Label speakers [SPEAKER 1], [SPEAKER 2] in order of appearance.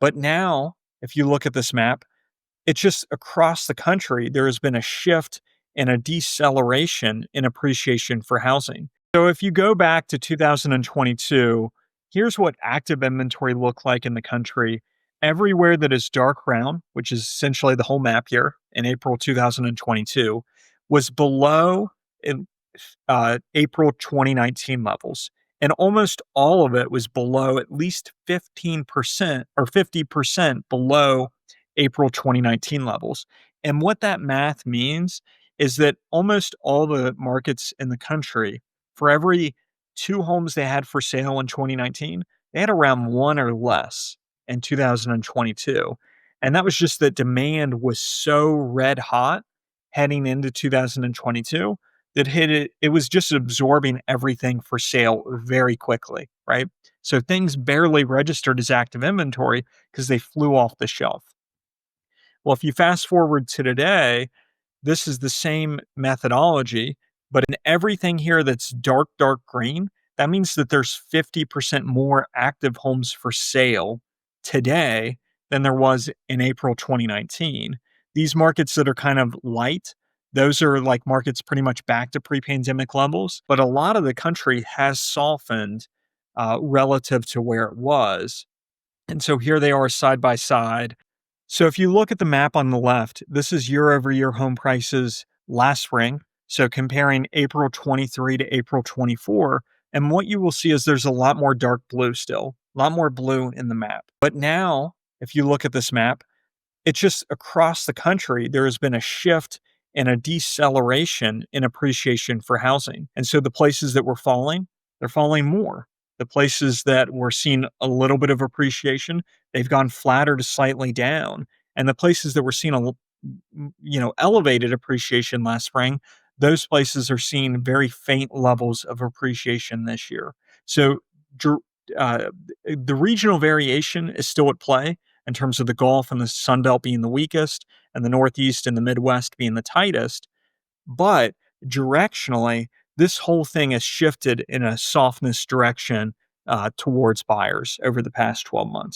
[SPEAKER 1] But now, if you look at this map, it's just across the country, there has been a shift and a deceleration in appreciation for housing. So if you go back to 2022, here's what active inventory looked like in the country. Everywhere that is dark brown, which is essentially the whole map here in April 2022, was below in, April 2019 levels. And almost all of it was below at least 15% or 50% below April 2019 levels. And what that math means is that almost all the markets in the country, for every 2 homes they had for sale in 2019, they had around 1 or less in 2022. And that was just that demand was so red hot heading into 2022 that it was just absorbing everything for sale very quickly, right? So things barely registered as active inventory because they flew off the shelf. Well, if you fast forward to today, this is the same methodology, but in everything here that's dark green, that means that there's 50% more active homes for sale today than there was in April 2019. These markets that are kind of light, those are like markets pretty much back to pre-pandemic levels, but a lot of the country has softened relative to where it was. And so here they are side by side. So if you look at the map on the left, this is year over year home prices last spring. So comparing April 23 to April 24. And what you will see is there's a lot more dark blue still, a lot more blue in the map. But now, if you look at this map, it's just across the country, there has been a shift and a deceleration in appreciation for housing. And so the places that were falling, they're falling more. The places that were seeing a little bit of appreciation, they've gone flatter to slightly down. And the places that were seeing elevated appreciation last spring, those places are seeing very faint levels of appreciation this year. So the regional variation is still at play in terms of the Gulf and the Sun Belt being the weakest and the Northeast and the Midwest being the tightest. But directionally, this whole thing has shifted in a softness direction towards buyers over the past 12 months.